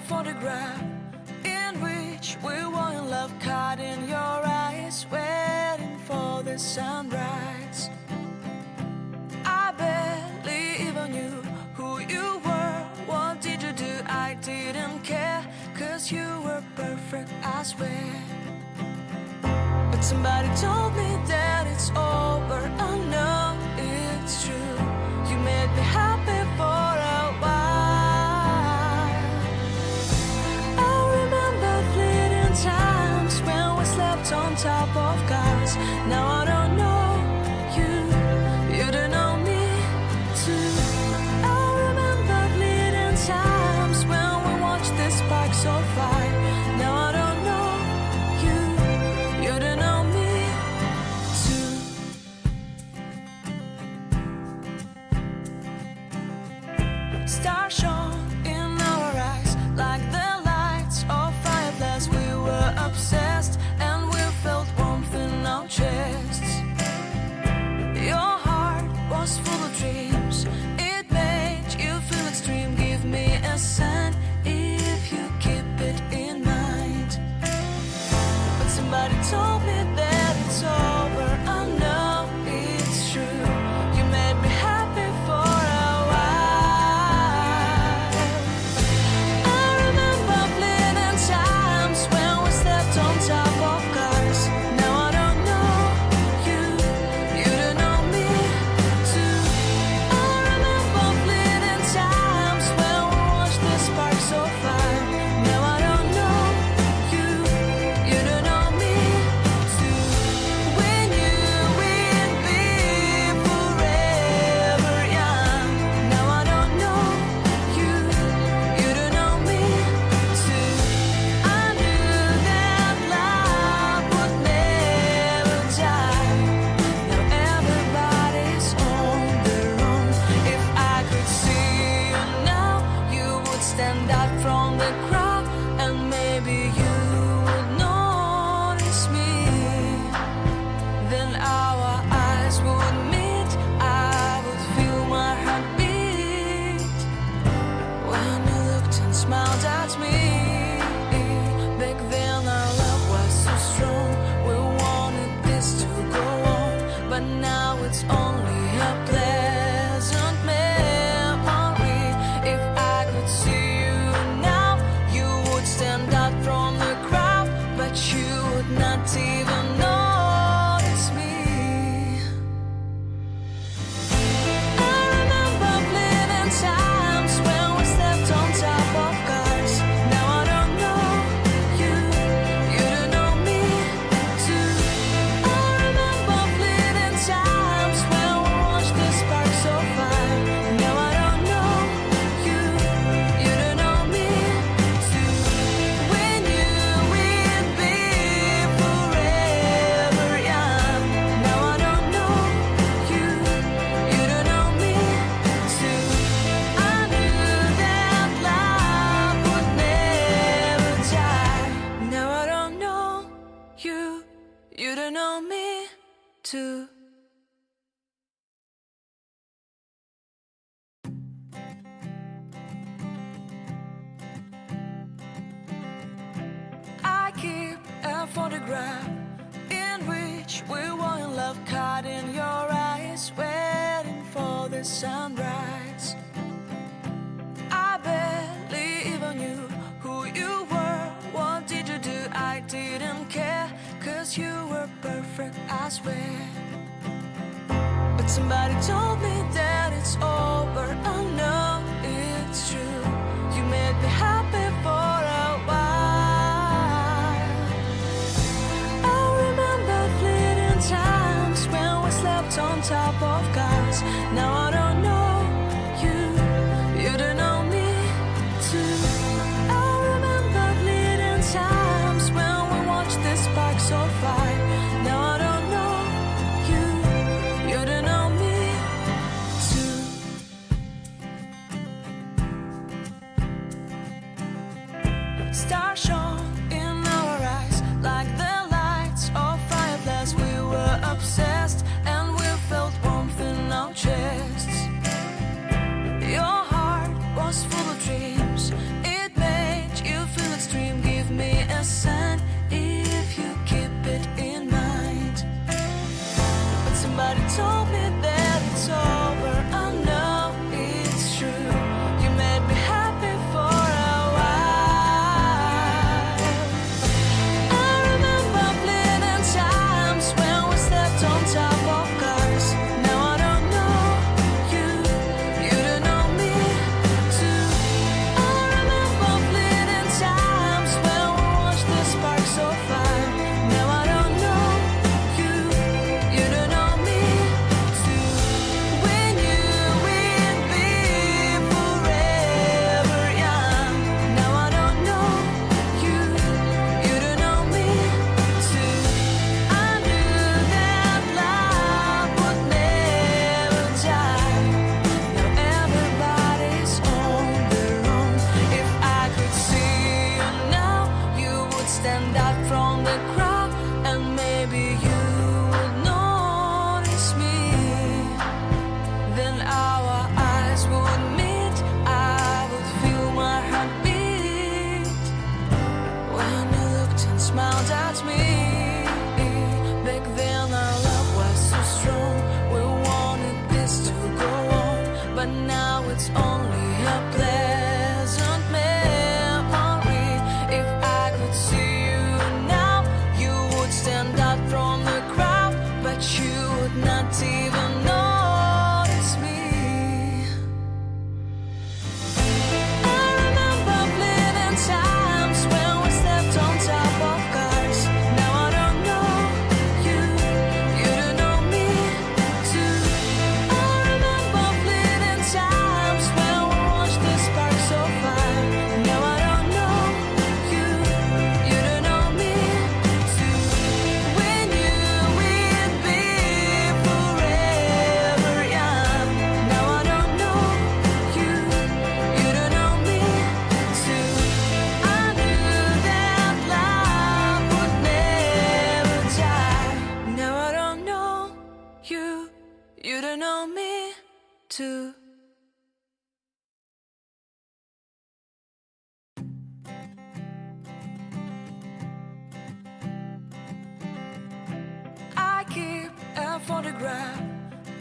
photograph in which we were in love, caught in your eyes, waiting for the sunrise. I barely even knew who you were. What did you do? I didn't care, 'cause you were perfect, I swear. But somebody told me that it's over. I know it's true. You made me happy for a while. I remember fleeting times when we slept on top of cars. Now I don't know you, you don't know me too. I remember fleeting times when we watched the sparks of fire. Now I don't know you, you don't know me too. Stars shone in our eyes like the lights of fireflies. We were obsessed and we felt warmth in our chests. Your heart was full of dreams. It made you feel extreme. Give me a sign if you keep it in mind. But somebody told me that it's over. I know it's true. You made me happy for a while. I remember fleeting times when we slept on top of cars. Now I don't know you, you don't know me too. I remember fleeting times when we watched the sparks of fire. Now I don't know you, you don't know me too. We knew we'd be forever young. Now I don't know you, you don't know me too. I knew that love would never die. Now everybody's on their own. If I could see you now, you would stand out from the crowd, and maybe you would notice me. Then our eyes would meet. I would feel my heart beat when you looked and smiled at me. Back then our love was so strong. We wanted this to go on, but now it's only a pleasant memory. If I could see you now, you would stand out from the crowd, but you would not even notice me. I remember fleeting times when we slept on top of cars. Now I don't know you, you don't know me too. I remember fleeting times when we watched the sparks of fire. Now I don't know you, you don't know me too. We knew we'd be forever young. Now I don't know you, you don't know me too. I knew that love would never die. Now I don't know you, you don't know me too. I keep a photograph in which we were in love, caught in your eyes, waiting for the sunrise. I barely even knew who you were. What did you do? I didn't care, 'cause you were perfect, I swear. But somebody told me that it's over. I know it's true. You made me happy for a while. I remember fleeting times when we slept on top of cars. Now I don't know you, you don't know me too. I remember fleeting times when we watched the sparks of fire. Now I don't know you, you don't know me too. Stars shone in our eyes like the lights of fireflies. We were obsessed and we felt warmth in our chests. somebody told me that it's over. I know it's true. You made me happy for a while. I remember fleeting times when we slept on top of cars. Now I don't know you, you don't know me too. I remember fleeting times when we watched the sparks so far. Now I don't know you, you don't know me too. We knew we'd be forever young. Now I don't know you, you don't know me too. I knew that love would never die. Now everybody's on their own. If I could see you now, you would stand out from the crowd, and maybe you would notice me. Then our eyes would meet. I would feel my heart beat when you looked and smiled at me. Back then our love was so strong. We wanted this to go on, but now it's only a pleasant memory. If I could see you now, you would stand out from the crowd, but you would not even notice me. I remember fleeting times when we slept on top of cars. Now I don't know you, you don't know me too. I remember fleeting times when we watched the sparks so far. Now I don't know you, you don't know me too. We knew we'd be forever young. Now I don't know you, you don't know me too. I knew that love would never die. Now I don't know you, you don't know me too. I keep a photograph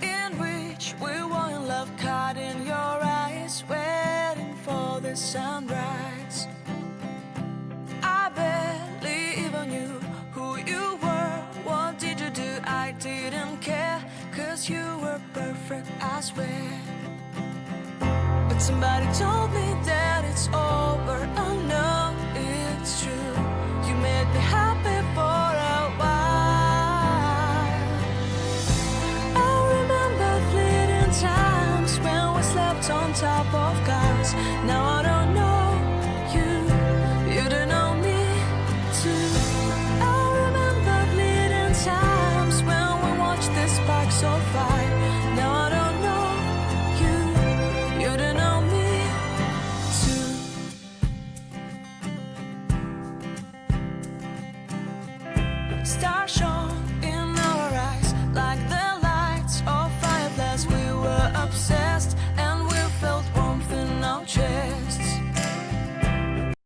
in which we were in love, caught in your eyes, waiting for the sunrise. I barely even knew who you were. What did you do? I didn't care, 'cause you were perfect, I swear. But somebody told me that it's over. I know it's true. You made me happy for a while. I remember fleeting times when we slept on top of cars. Now I don't know you, you don't know me too. I remember fleeting times when we watched the sparks so far. Now I don't know you, you don't know me too. Stars